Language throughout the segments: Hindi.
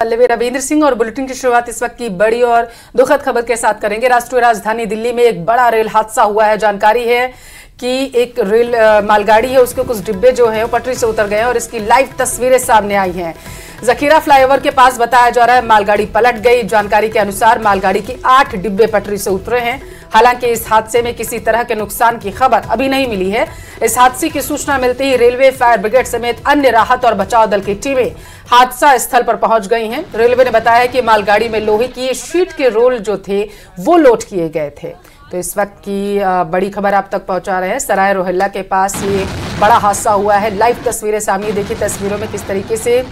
रविंद्र सिंह और बुलेटिन की शुरुआत इस वक्त की बड़ी और दुखद खबर के साथ करेंगे। राष्ट्रीय राजधानी दिल्ली में एक बड़ा रेल हादसा हुआ है। जानकारी है कि एक रेल मालगाड़ी है, उसके कुछ डिब्बे जो है वो पटरी से उतर गए हैं और इसकी लाइव तस्वीरें सामने आई हैं। जखीरा फ्लाईओवर के पास बताया जा रहा है मालगाड़ी पलट गई। जानकारी के अनुसार मालगाड़ी के 8 डिब्बे पटरी से उतरे हैं। हालांकि इस हादसे में किसी तरह के नुकसान की खबर अभी नहीं मिली है। इस हादसे की सूचना मिलते ही रेलवे, फायर ब्रिगेड समेत अन्य राहत और बचाव दल की टीमें हादसा स्थल पर पहुंच गई हैं। रेलवे ने बताया कि मालगाड़ी में लोहे की शीट के रोल जो थे वो लोड किए गए थे। तो इस वक्त की बड़ी खबर आप तक पहुंचा रहे हैं। सराय रोहिल्ला के पास ये बड़ा हादसा हुआ है। लाइव तस्वीरें सामने देखिए। तस्वीरों में किस तरीके से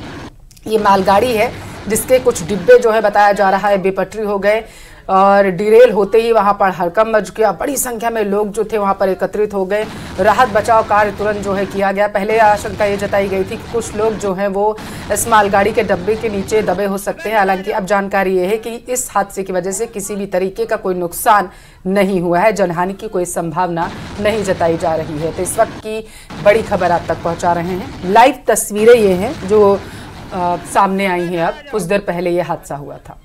ये मालगाड़ी है जिसके कुछ डिब्बे जो है बताया जा रहा है बेपटरी हो गए और डिरेल होते ही वहां पर हड़कंप मच गया। बड़ी संख्या में लोग जो थे वहां पर एकत्रित हो गए। राहत बचाव कार्य तुरंत जो है किया गया। पहले आशंका ये जताई गई थी कि कुछ लोग जो हैं वो इस मालगाड़ी के डब्बे के नीचे दबे हो सकते हैं। हालांकि अब जानकारी ये है कि इस हादसे की वजह से किसी भी तरीके का कोई नुकसान नहीं हुआ है। जनहानि की कोई संभावना नहीं जताई जा रही है। तो इस वक्त की बड़ी खबर आप तक पहुंचा रहे हैं। लाइव तस्वीरें ये हैं जो सामने आई हैं। अब कुछ देर पहले ये हादसा हुआ था।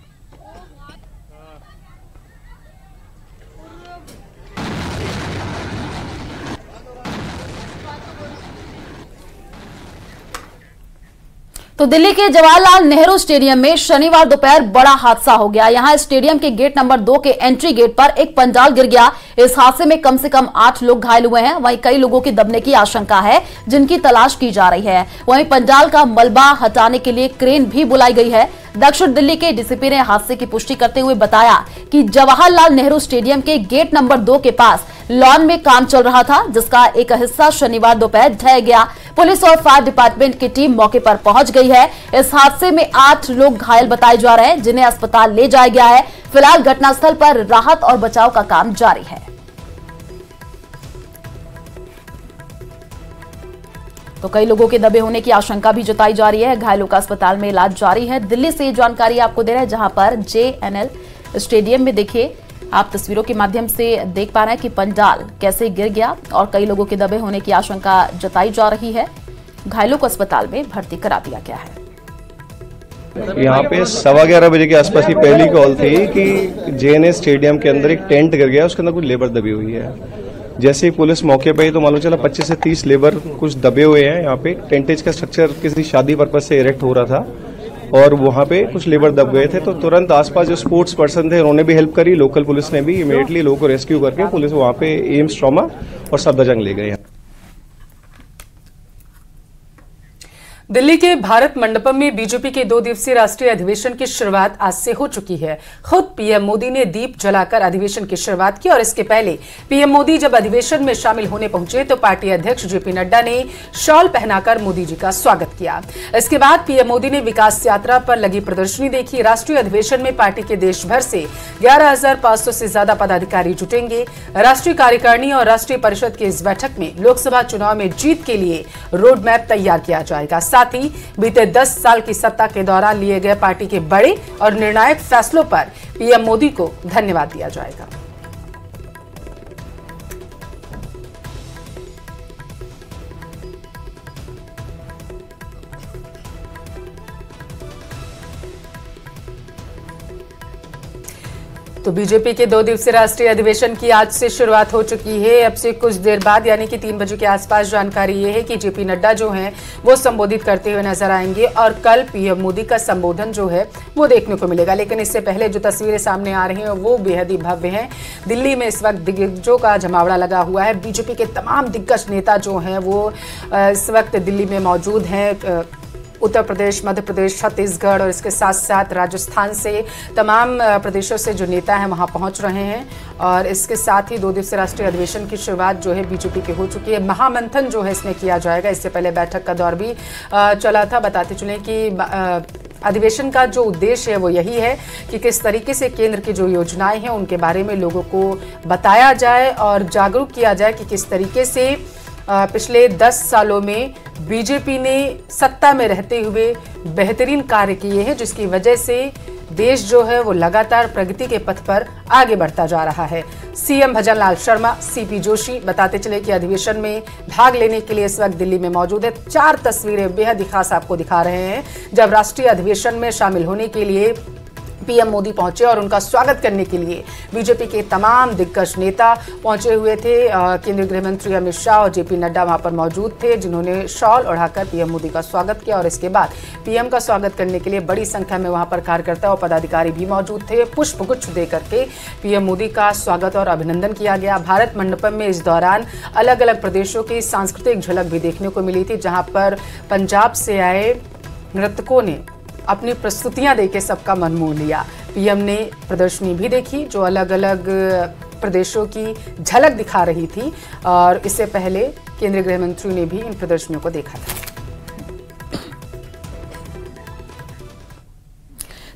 तो दिल्ली के जवाहरलाल नेहरू स्टेडियम में शनिवार दोपहर बड़ा हादसा हो गया। यहां स्टेडियम के गेट नंबर 2 के एंट्री गेट पर एक पंडाल गिर गया। इस हादसे में कम से कम 8 लोग घायल हुए हैं। वहीं कई लोगों की दबने की आशंका है जिनकी तलाश की जा रही है। वहीं पंडाल का मलबा हटाने के लिए क्रेन भी बुलाई गई है। दक्षिण दिल्ली के डीसीपी ने हादसे की पुष्टि करते हुए बताया कि जवाहरलाल नेहरू स्टेडियम के गेट नंबर 2 के पास लॉन में काम चल रहा था, जिसका एक हिस्सा शनिवार दोपहर ढह गया। पुलिस और फायर डिपार्टमेंट की टीम मौके पर पहुंच गई है। इस हादसे में 8 लोग घायल बताए जा रहे हैं, जिन्हें अस्पताल ले जाया गया है। फिलहाल घटनास्थल पर राहत और बचाव का काम जारी है। तो कई लोगों के दबे होने की आशंका भी जताई जा रही है। घायलों का अस्पताल में इलाज जारी है। दिल्ली से ये जानकारी आपको दे रहे हैं, जहां पर JNL स्टेडियम में देखिए आप तस्वीरों के माध्यम से देख पा रहे हैं कि पंडाल कैसे गिर गया और कई लोगों के दबे होने की आशंका जताई जा रही है। घायलों को अस्पताल में भर्ती करा दिया गया है। यहाँ पे 11:15 बजे के आसपास की पहली कॉल थी कि JNL स्टेडियम के अंदर एक टेंट गिर गया, उसके अंदर कुछ लेबर दबी हुई है। जैसे ही पुलिस मौके पे आई तो मालूम चला 25 से 30 लेबर कुछ दबे हुए हैं। यहाँ पे टेंटेज का स्ट्रक्चर किसी शादी पर्पज से इरेक्ट हो रहा था और वहाँ पे कुछ लेबर दब गए थे। तो तुरंत आसपास जो स्पोर्ट्स पर्सन थे उन्होंने भी हेल्प करी। लोकल पुलिस ने भी इमीडिएटली लोगों को रेस्क्यू करके पुलिस वहाँ पे एम्स ट्रॉमा और सफदरजंग ले गए। दिल्ली के भारत मंडपम में बीजेपी के 2 दिवसीय राष्ट्रीय अधिवेशन की शुरुआत आज से हो चुकी है। खुद पीएम मोदी ने दीप जलाकर अधिवेशन की शुरुआत की और इसके पहले पीएम मोदी जब अधिवेशन में शामिल होने पहुंचे तो पार्टी अध्यक्ष JP नड्डा ने शॉल पहनाकर मोदी जी का स्वागत किया। इसके बाद पीएम मोदी ने विकास यात्रा पर लगी प्रदर्शनी देखी। राष्ट्रीय अधिवेशन में पार्टी के देश भर से 11,500 से ज्यादा पदाधिकारी जुटेंगे। राष्ट्रीय कार्यकारिणी और राष्ट्रीय परिषद की इस बैठक में लोकसभा चुनाव में जीत के लिए रोड मैप तैयार किया जाएगा। साथ ही बीते 10 साल की सत्ता के दौरान लिए गए पार्टी के बड़े और निर्णायक फैसलों पर पीएम मोदी को धन्यवाद दिया जाएगा। तो बीजेपी के 2 दिवसीय राष्ट्रीय अधिवेशन की आज से शुरुआत हो चुकी है। अब से कुछ देर बाद यानी कि 3 बजे के आसपास जानकारी ये है कि JP नड्डा जो हैं वो संबोधित करते हुए नजर आएंगे और कल पीएम मोदी का संबोधन जो है वो देखने को मिलेगा। लेकिन इससे पहले जो तस्वीरें सामने आ रही हैं वो बेहद ही भव्य हैं। दिल्ली में इस वक्त दिग्गजों का जमावड़ा लगा हुआ है। बीजेपी के तमाम दिग्गज नेता जो हैं वो इस वक्त दिल्ली में मौजूद हैं। उत्तर प्रदेश, मध्य प्रदेश, छत्तीसगढ़ और इसके साथ साथ राजस्थान से तमाम प्रदेशों से जो नेता हैं वहां पहुंच रहे हैं। और इसके साथ ही 2 दिवसीय राष्ट्रीय अधिवेशन की शुरुआत जो है बीजेपी की हो चुकी है। महामंथन जो है इसमें किया जाएगा। इससे पहले बैठक का दौर भी चला था। बताते चलें कि अधिवेशन का जो उद्देश्य है वो यही है कि किस तरीके से केंद्र की जो योजनाएं हैं उनके बारे में लोगों को बताया जाए और जागरूक किया जाए कि किस तरीके से पिछले 10 सालों में बीजेपी ने सत्ता में रहते हुए बेहतरीन कार्य किए हैं, जिसकी वजह से देश जो है वो लगातार प्रगति के पथ पर आगे बढ़ता जा रहा है। सीएम भजनलाल शर्मा, सीपी जोशी बताते चले कि अधिवेशन में भाग लेने के लिए इस वक्त दिल्ली में मौजूद है। 4 तस्वीरें बेहद खास आपको दिखा रहे हैं जब राष्ट्रीय अधिवेशन में शामिल होने के लिए पीएम मोदी पहुंचे और उनका स्वागत करने के लिए बीजेपी के तमाम दिग्गज नेता पहुंचे हुए थे। केंद्रीय गृह मंत्री अमित शाह और जेपी नड्डा वहां पर मौजूद थे, जिन्होंने शॉल ओढ़ाकर पीएम मोदी का स्वागत किया और इसके बाद पीएम का स्वागत करने के लिए बड़ी संख्या में वहां पर कार्यकर्ता और पदाधिकारी भी मौजूद थे। पुष्पगुच्छ देकर के पीएम मोदी का स्वागत और अभिनंदन किया गया। भारत मंडपम में इस दौरान अलग अलग प्रदेशों की सांस्कृतिक झलक भी देखने को मिली थी, जहां पर पंजाब से आए नर्तकों ने अपनी प्रस्तुतियां देके सबका मन मोह लिया। पीएम ने प्रदर्शनी भी देखी जो अलग अलग प्रदेशों की झलक दिखा रही थी और इससे पहले केंद्रीय गृह मंत्री ने भी इन प्रदर्शनियों को देखा था।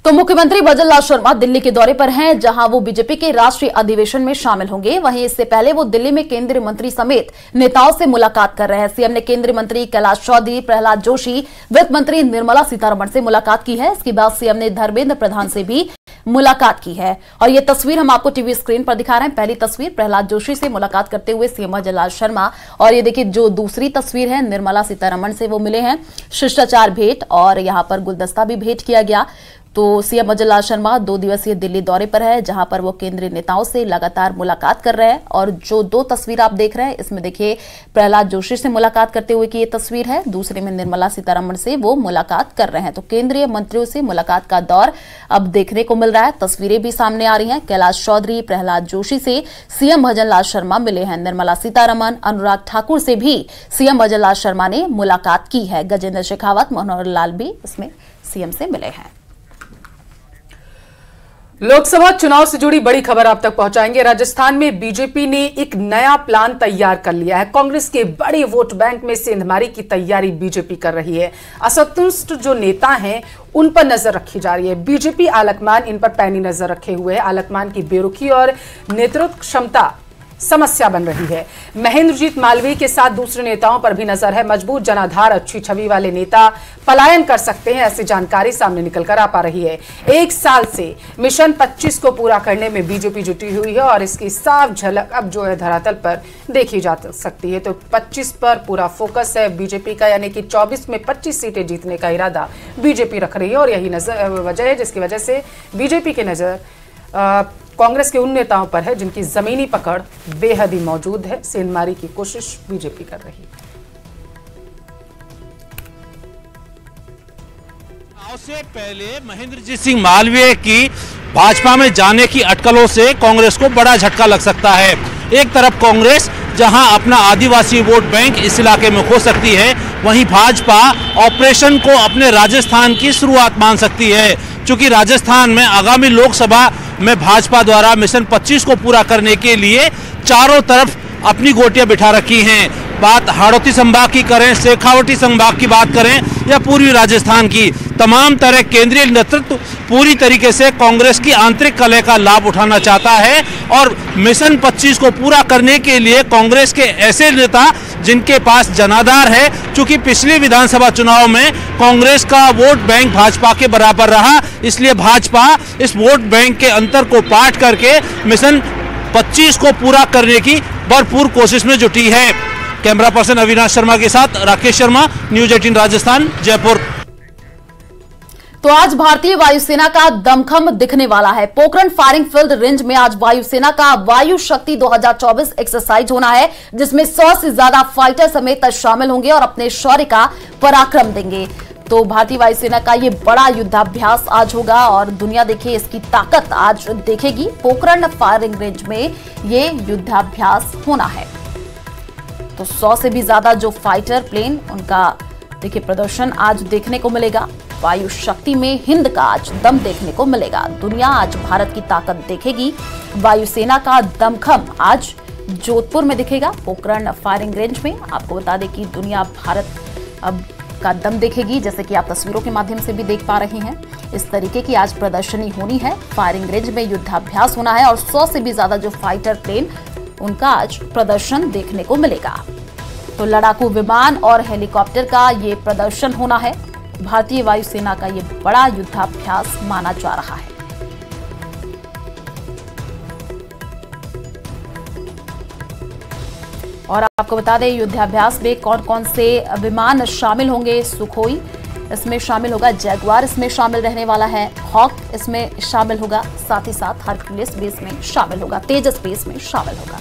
तो मुख्यमंत्री भजनलाल शर्मा दिल्ली के दौरे पर हैं, जहां वो बीजेपी के राष्ट्रीय अधिवेशन में शामिल होंगे। वहीं इससे पहले वो दिल्ली में केंद्रीय मंत्री समेत नेताओं से मुलाकात कर रहे हैं। सीएम ने केंद्रीय मंत्री कैलाश चौधरी, प्रहलाद जोशी, वित्त मंत्री निर्मला सीतारमण से मुलाकात की है। इसके बाद सीएम ने धर्मेंद्र प्रधान से भी मुलाकात की है और ये तस्वीर हम आपको टीवी स्क्रीन पर दिखा रहे हैं। पहली तस्वीर प्रहलाद जोशी से मुलाकात करते हुए सीएम भजनलाल शर्मा, और ये देखिए जो दूसरी तस्वीर है निर्मला सीतारमण से वो मिले हैं। शिष्टाचार भेंट और यहाँ पर गुलदस्ता भी भेंट किया गया। तो सीएम भजनलाल शर्मा 2 दिवसीय दिल्ली दौरे पर है, जहां पर वो केंद्रीय नेताओं से लगातार मुलाकात कर रहे हैं। और जो 2 तस्वीर आप देख रहे हैं इसमें देखिए प्रहलाद जोशी से मुलाकात करते हुए की ये तस्वीर है, दूसरे में निर्मला सीतारमण से वो मुलाकात कर रहे हैं। तो केंद्रीय मंत्रियों से मुलाकात का दौर अब देखने को मिल रहा है। तस्वीरें भी सामने आ रही हैं। कैलाश चौधरी, प्रहलाद जोशी से सीएम भजनलाल शर्मा मिले हैं। निर्मला सीतारमण, अनुराग ठाकुर से भी सीएम भजनलाल शर्मा ने मुलाकात की है। गजेंद्र शेखावत, मनोहर लाल भी इसमें सीएम से मिले हैं। लोकसभा चुनाव से जुड़ी बड़ी खबर आप तक पहुंचाएंगे। राजस्थान में बीजेपी ने एक नया प्लान तैयार कर लिया है। कांग्रेस के बड़े वोट बैंक में सेंधमारी की तैयारी बीजेपी कर रही है। असंतुष्ट जो नेता हैं उन पर नजर रखी जा रही है। बीजेपी आलकमान इन पर पैनी नजर रखे हुए है। आलकमान की बेरुखी और नेतृत्व क्षमता समस्या बन रही है। महेंद्रजीत मालवीय के साथ दूसरे नेताओं पर भी नजर है। मजबूत जनाधार, अच्छी छवि वाले नेता पलायन कर सकते हैं, ऐसी जानकारी सामने निकलकर आ पा रही है। 1 साल से मिशन 25 को पूरा करने में बीजेपी जुटी हुई है और इसकी साफ झलक अब जो है धरातल पर देखी जा सकती है। तो 25 पर पूरा फोकस है बीजेपी का, यानी कि 24 में 25 सीटें जीतने का इरादा बीजेपी रख रही है और यही वजह है जिसकी वजह से बीजेपी की नजर कांग्रेस के उन नेताओं पर है जिनकी जमीनी पकड़ बेहद ही मौजूद है। सेंधमारी की कोशिश बीजेपी कर रही है। से पहले महेंद्रजीत सिंह मालवीय की भाजपा में जाने की अटकलों से कांग्रेस को बड़ा झटका लग सकता है। एक तरफ कांग्रेस जहां अपना आदिवासी वोट बैंक इस इलाके में खो सकती है, वहीं भाजपा ऑपरेशन को अपने राजस्थान की शुरुआत मान सकती है। चूंकि राजस्थान में आगामी लोकसभा में भाजपा द्वारा मिशन 25 को पूरा करने के लिए चारों तरफ अपनी गोटियां बिठा रखी हैं। बात हाड़ौती संभाग की करें, शेखावटी संभाग की बात करें या पूर्वी राजस्थान की, तमाम तरह केंद्रीय नेतृत्व पूरी तरीके से कांग्रेस की आंतरिक कलह का लाभ उठाना चाहता है और मिशन 25 को पूरा करने के लिए कांग्रेस के ऐसे नेता जिनके पास जनाधार है, चूंकि पिछले विधानसभा चुनाव में कांग्रेस का वोट बैंक भाजपा के बराबर रहा, इसलिए भाजपा इस वोट बैंक के अंतर को पाट करके मिशन 25 को पूरा करने की भरपूर कोशिश में जुटी है। कैमरा पर्सन अविनाश शर्मा के साथ राकेश शर्मा, न्यूज 18 राजस्थान, जयपुर। तो आज भारतीय वायुसेना का दमखम दिखने वाला है। पोखरण फायरिंग फील्ड रेंज में आज वायुसेना का वायु शक्ति 2024 एक्सरसाइज होना है, जिसमें 100 से ज्यादा फाइटर समेत शामिल होंगे और अपने शौर्य का पराक्रम देंगे। तो भारतीय वायुसेना का ये बड़ा युद्धाभ्यास आज होगा और दुनिया देखिए इसकी ताकत आज देखेगी। पोखरण फायरिंग रेंज में ये युद्धाभ्यास होना है। तो 100 से भी ज्यादा जो फाइटर प्लेन, उनका देखिए प्रदर्शन आज देखने को मिलेगा। वायु शक्ति में हिंद का आज दम देखने को मिलेगा। दुनिया आज भारत की ताकत देखेगी। वायुसेना का दमखम आज जोधपुर में दिखेगा, पोखरण फायरिंग रेंज में। आपको बता दें कि दुनिया भारत अब का दम देखेगी, जैसे कि आप तस्वीरों के माध्यम से भी देख पा रहे हैं। इस तरीके की आज प्रदर्शनी होनी है। फायरिंग रेंज में युद्धाभ्यास होना है और 100 से भी ज्यादा जो फाइटर प्लेन, उनका आज प्रदर्शन देखने को मिलेगा। तो लड़ाकू विमान और हेलीकॉप्टर का ये प्रदर्शन होना है। भारतीय वायुसेना का ये बड़ा युद्धाभ्यास माना जा रहा है। और आपको बता दें, युद्धाभ्यास में कौन कौन से विमान शामिल होंगे। सुखोई इसमें शामिल होगा, जैगुआर इसमें शामिल रहने वाला है, हॉक इसमें शामिल होगा, साथ ही साथ हरक्यूलिस भी इसमें शामिल होगा, तेजस भी इसमें शामिल होगा।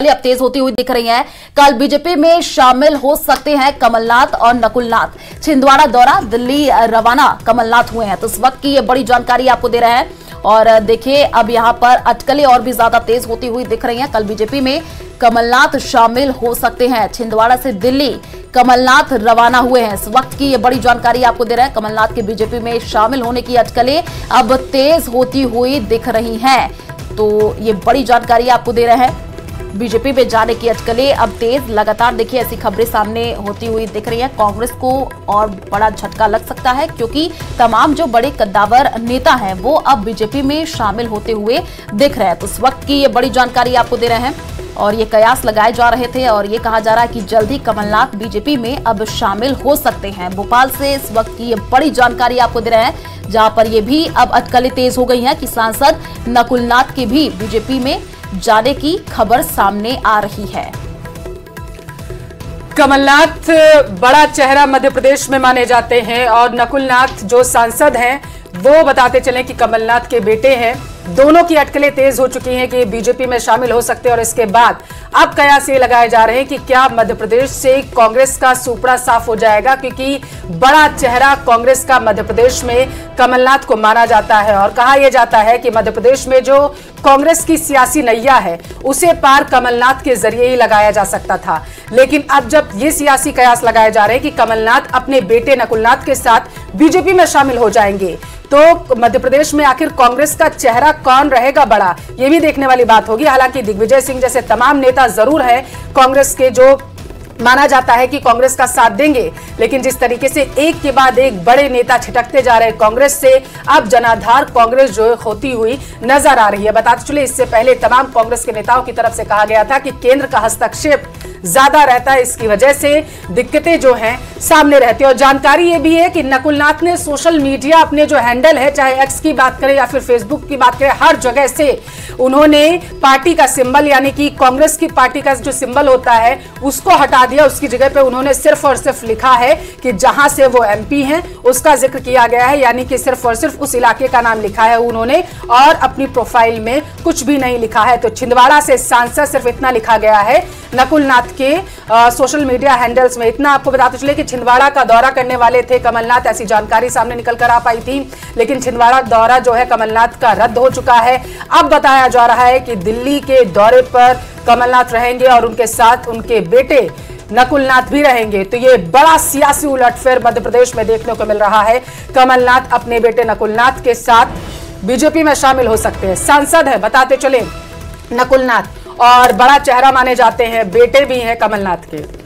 अब तेज होती हुई दिख रही हैं। कल बीजेपी में शामिल हो सकते हैं कमलनाथ और नकुलनाथ। छिंदवाड़ा दौरा दिल्ली रवाना कमलनाथ हुए हैं, तो इस वक्त की ये बड़ी जानकारी आपको दे रहे हैं। और देखिए, अब यहां पर अटकलें और भी ज्यादा तेज होती हुई दिख रही हैं। कल बीजेपी में कमलनाथ शामिल हो सकते हैं। छिंदवाड़ा से दिल्ली कमलनाथ रवाना हुए हैं। इस वक्त की ये बड़ी जानकारी आपको दे रहे हैं। कमलनाथ के बीजेपी में शामिल होने की अटकलें अब तेज होती हुई दिख रही हैं, तो ये बड़ी जानकारी आपको दे रहे हैं। बीजेपी में जाने की अटकलें अब तेज, लगातार देखिए ऐसी खबरें सामने होती हुई दिख रही हैं। कांग्रेस को और बड़ा झटका लग सकता है, क्योंकि तमाम जो बड़े कद्दावर नेता हैं वो अब बीजेपी में शामिल होते हुए दिख रहे हैं। तो इस वक्त की ये बड़ी जानकारी आपको दे रहे हैं और ये कयास लगाए जा रहे थे और ये कहा जा रहा है कि जल्द ही कमलनाथ बीजेपी में अब शामिल हो सकते हैं। भोपाल से इस वक्त की ये बड़ी जानकारी आपको दे रहे हैं, जहां पर ये भी अब अटकलें तेज हो गई हैं कि सांसद नकुलनाथ की भी बीजेपी में जाने की खबर सामने आ रही है। कमलनाथ बड़ा चेहरा मध्य प्रदेश में माने जाते हैं और नकुलनाथ जो सांसद हैं वो बताते चलें कि कमलनाथ के बेटे हैं। दोनों की अटकलें तेज हो चुकी हैं कि बीजेपी में शामिल हो सकते हैं और इसके बाद अब कयास ये लगाए जा रहे हैं कि क्या मध्य प्रदेश से कांग्रेस का सुपड़ा साफ हो जाएगा, क्योंकि बड़ा चेहरा कांग्रेस का मध्य प्रदेश में कमलनाथ को माना जाता है और कहा यह जाता है कि मध्य प्रदेश में जो कांग्रेस की सियासी नैया है उसे पार कमलनाथ के जरिए ही लगाया जा सकता था। लेकिन अब जब ये सियासी कयास लगाए जा रहे हैं कि कमलनाथ अपने बेटे नकुलनाथ के साथ बीजेपी में शामिल हो जाएंगे, तो मध्य प्रदेश में आखिर कांग्रेस का चेहरा कौन रहेगा बड़ा, ये भी देखने वाली बात होगी। हालांकि दिग्विजय सिंह जैसे तमाम नेता जरूर है कांग्रेस के, जो माना जाता है कि कांग्रेस का साथ देंगे, लेकिन जिस तरीके से एक के बाद एक बड़े नेता छिटकते जा रहे हैं कांग्रेस से, अब जनाधार कांग्रेस जो होती हुई नजर आ रही है। बताते चले, इससे पहले तमाम कांग्रेस के नेताओं की तरफ से कहा गया था कि केंद्र का हस्तक्षेप ज्यादा रहता है, इसकी वजह से दिक्कतें जो हैं सामने रहती है। और जानकारी ये भी है कि नकुलनाथ ने सोशल मीडिया अपने जो हैंडल है, चाहे एक्स की बात करें या फिर फेसबुक की बात करें, हर जगह से उन्होंने पार्टी का सिंबल यानी कि कांग्रेस की पार्टी का जो सिंबल होता है उसको हटा दिया। उसकी जगह पे उन्होंने सिर्फ और सिर्फ लिखा है कि जहां से वो एमपी हैं उसका जिक्र किया गया है, यानी कि सिर्फ और सिर्फ उस इलाके का नाम लिखा है उन्होंने और अपनी प्रोफाइल में कुछ भी नहीं लिखा है। तो छिंदवाड़ा से सांसद सिर्फ इतना लिखा गया है नकुलनाथ के सोशल मीडिया हैंडल्स में। इतना आपको बताते चले कि छिंदवाड़ा का दौरा करने वाले थे कमलनाथ, ऐसी जानकारी सामने निकल कर आ पाई थी, लेकिन छिंदवाड़ा दौरा जो है कमलनाथ का रद्द हो चुका है। अब बताया जा रहा है कि दिल्ली के दौरे पर कमलनाथ रहेंगे और उनके साथ उनके बेटे नकुलनाथ भी रहेंगे। तो ये बड़ा सियासी उलटफेर मध्य प्रदेश में देखने को मिल रहा है। कमलनाथ अपने बेटे नकुलनाथ के साथ बीजेपी में शामिल हो सकते हैं। सांसद है बताते चले नकुलनाथ और बड़ा चेहरा माने जाते हैं, बेटे भी हैं कमलनाथ के।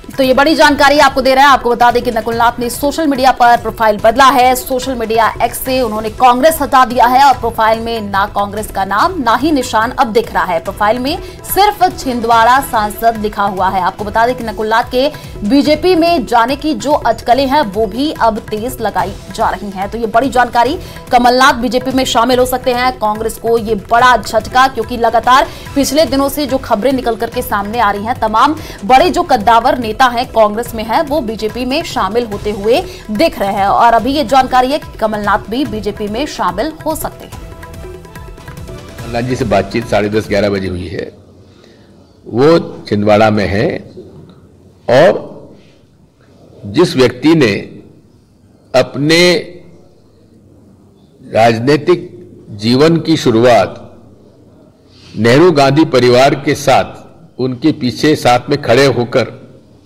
तो ये बड़ी जानकारी आपको दे रहे हैं। आपको बता दें कि नकुलनाथ ने सोशल मीडिया पर प्रोफाइल बदला है। सोशल मीडिया एक्स से उन्होंने कांग्रेस हटा दिया है और प्रोफाइल में ना कांग्रेस का नाम ना ही निशान अब दिख रहा है। प्रोफाइल में सिर्फ छिंदवाड़ा सांसद लिखा हुआ है। आपको बता दें कि नकुलनाथ के बीजेपी में जाने की जो अटकलें हैं वो भी अब तेज लगाई जा रही हैं। तो ये बड़ी जानकारी, कमलनाथ बीजेपी में शामिल हो सकते हैं। कांग्रेस को ये बड़ा झटका, क्योंकि लगातार पिछले दिनों से जो खबरें निकल करके सामने आ रही हैं, तमाम बड़े जो कद्दावर नेता हैं कांग्रेस में है वो बीजेपी में शामिल होते हुए दिख रहे हैं। और अभी ये जानकारी है कि कमलनाथ भी बीजेपी में शामिल हो सकते हैं। कमलनाथ जी से बातचीत 10:30-11 बजे हुई है। वो छिंदवाड़ा में है और जिस व्यक्ति ने अपने राजनीतिक जीवन की शुरुआत नेहरू गांधी परिवार के साथ उनके पीछे साथ में खड़े होकर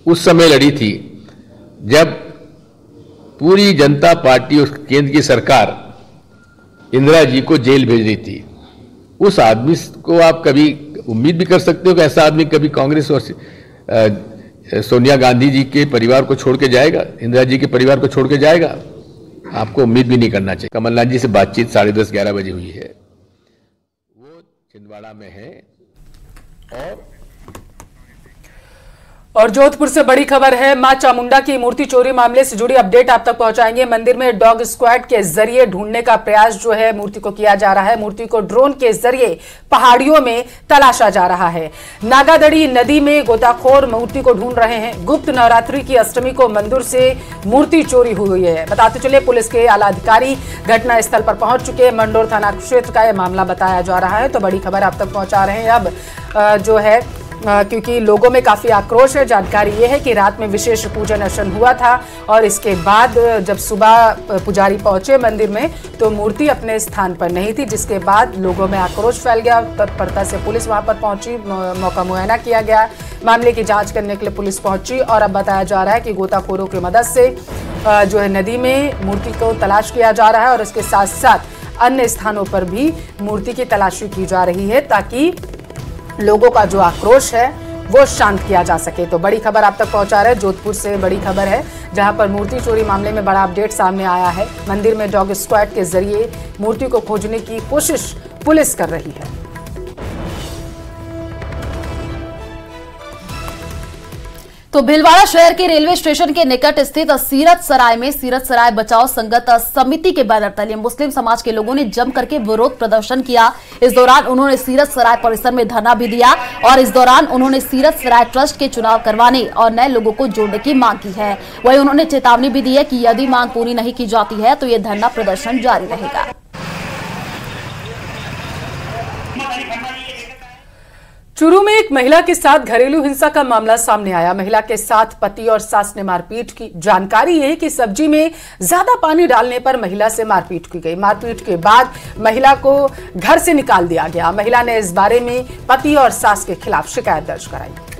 उस समय लड़ी थी जब पूरी जनता पार्टी और केंद्र की सरकार इंदिरा जी को जेल भेज रही थी, उस आदमी को आप कभी उम्मीद भी कर सकते हो कि ऐसा आदमी कभी कांग्रेस और सोनिया गांधी जी के परिवार को छोड़ के जाएगा, इंदिरा जी के परिवार को छोड़ के जाएगा? आपको उम्मीद भी नहीं करना चाहिए। कमलनाथ जी से बातचीत 10:30-11 बजे हुई है। छिंदवाड़ा में है। और जोधपुर से बड़ी खबर है, मां चामुंडा की मूर्ति चोरी मामले से जुड़ी अपडेट आप तक पहुंचाएंगे। मंदिर में डॉग स्क्वाड के जरिए ढूंढने का प्रयास जो है मूर्ति को किया जा रहा है। मूर्ति को ड्रोन के जरिए पहाड़ियों में तलाशा जा रहा है। नागादड़ी नदी में गोताखोर मूर्ति को ढूंढ रहे हैं। गुप्त नवरात्रि की अष्टमी को मंदिर से मूर्ति चोरी हुई है। बताते चले पुलिस के आला अधिकारी घटनास्थल पर पहुंच चुके हैं। मंडोर थाना क्षेत्र का यह मामला बताया जा रहा है। तो बड़ी खबर आप तक पहुंचा रहे हैं अब जो है क्योंकि लोगों में काफी आक्रोश है। जानकारी यह है कि रात में विशेष पूजन अर्चन हुआ था और इसके बाद जब सुबह पुजारी पहुंचे मंदिर में तो मूर्ति अपने स्थान पर नहीं थी, जिसके बाद लोगों में आक्रोश फैल गया। तत्परता से पुलिस वहां पर पहुंची, मौका मुआयना किया गया। मामले की जांच करने के लिए पुलिस पहुंची और अब बताया जा रहा है कि गोताखोरों की मदद से जो है नदी में मूर्ति को तलाश किया जा रहा है और इसके साथ साथ अन्य स्थानों पर भी मूर्ति की तलाशी की जा रही है ताकि लोगों का जो आक्रोश है वो शांत किया जा सके। तो बड़ी खबर आप तक पहुंचा रहे हैं। जोधपुर से बड़ी खबर है जहां पर मूर्ति चोरी मामले में बड़ा अपडेट सामने आया है। मंदिर में डॉग स्क्वाड के जरिए मूर्ति को खोजने की कोशिश पुलिस कर रही है। तो भीलवाड़ा शहर के रेलवे स्टेशन के निकट स्थित सीरत सराय में सीरत सराय बचाओ संगत समिति के बैनर तले मुस्लिम समाज के लोगों ने जम करके विरोध प्रदर्शन किया। इस दौरान उन्होंने सीरत सराय परिसर में धरना भी दिया और इस दौरान उन्होंने सीरत सराय ट्रस्ट के चुनाव करवाने और नए लोगों को जोड़ने की मांग की है। वहीं उन्होंने चेतावनी भी दी है कि यदि मांग पूरी नहीं की जाती है तो ये धरना प्रदर्शन जारी रहेगा। चूरू में एक महिला के साथ घरेलू हिंसा का मामला सामने आया। महिला के साथ पति और सास ने मारपीट की। जानकारी है कि सब्जी में ज्यादा पानी डालने पर महिला से मारपीट की गई। मारपीट के बाद महिला को घर से निकाल दिया गया। महिला ने इस बारे में पति और सास के खिलाफ शिकायत दर्ज कराई।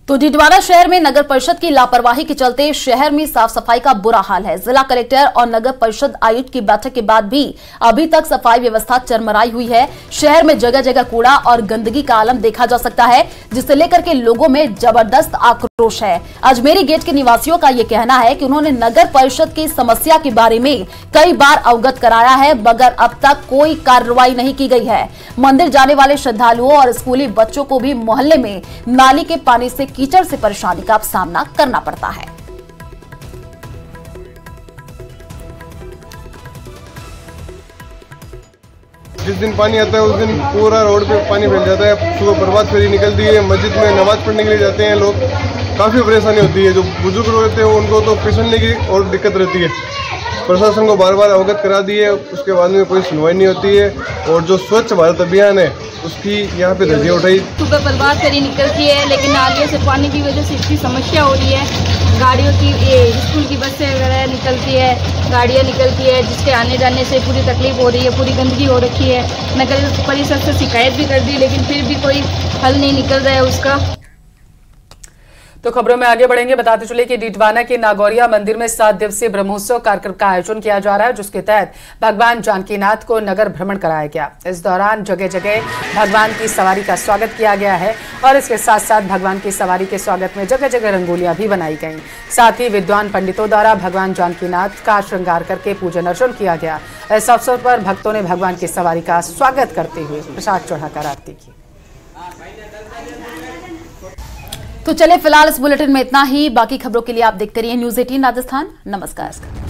तो डिडवाना शहर में नगर परिषद की लापरवाही के चलते शहर में साफ सफाई का बुरा हाल है। जिला कलेक्टर और नगर परिषद आयुक्त की बैठक के बाद भी अभी तक सफाई व्यवस्था चरमराई हुई है। शहर में जगह जगह कूड़ा और गंदगी का आलम देखा जा सकता है, जिसे लेकर के लोगों में जबरदस्त आक्रोश है। अजमेरी गेट के निवासियों का यह कहना है कि उन्होंने नगर परिषद की समस्या के बारे में कई बार अवगत कराया है, मगर अब तक कोई कार्रवाई नहीं की गई है। मंदिर जाने वाले श्रद्धालुओं और स्कूली बच्चों को भी मोहल्ले में नाली के पानी से कीचड़ से परेशानी का सामना करना पड़ता है। जिस दिन पानी आता है उस दिन पूरा रोड पे पानी फैल जाता है। सुबह प्रभात फेरी निकलती है, मस्जिद में नमाज पढ़ने के लिए जाते हैं लोग, काफ़ी परेशानी होती है। जो बुजुर्ग लोग रहते हैं उनको तो फिसलने की और दिक्कत रहती है। प्रशासन को बार बार अवगत करा दिए, उसके बाद में कोई सुनवाई नहीं होती है। और जो स्वच्छ भारत अभियान है उसकी यहाँ पे धज्जियां उठाई। सुबह प्रभात फेरी निकलती है लेकिन नालियों से पानी की वजह से इतनी समस्या हो रही है। गाड़ियों की स्कूल की बसें वगैरह निकलती है, गाड़ियाँ निकलती है, जिसके आने जाने से पूरी तकलीफ हो रही है, पूरी गंदगी हो रखी है। नगर परिषद से शिकायत भी कर दी लेकिन फिर भी कोई हल नहीं निकल रहा है उसका। तो खबरों में आगे बढ़ेंगे। बताते चले कि डिडवाना के नागौरिया मंदिर में 7 दिवसीय ब्रह्मोत्सव कार्यक्रम का आयोजन किया जा रहा है, जिसके तहत भगवान जानकीनाथ को नगर भ्रमण कराया गया। इस दौरान जगह जगह भगवान की सवारी का स्वागत किया गया है और इसके साथ साथ भगवान की सवारी के स्वागत में जगह जगह रंगोलियां भी बनाई गई। साथ ही विद्वान पंडितों द्वारा भगवान जानकीनाथ का श्रृंगार करके पूजन अर्चन किया गया। इस अवसर पर भक्तों ने भगवान की सवारी का स्वागत करते हुए प्रसाद चढ़ाकर आरती की। तो चले फिलहाल इस बुलेटिन में इतना ही। बाकी खबरों के लिए आप देखते रहिए न्यूज़ 18 राजस्थान। नमस्कार।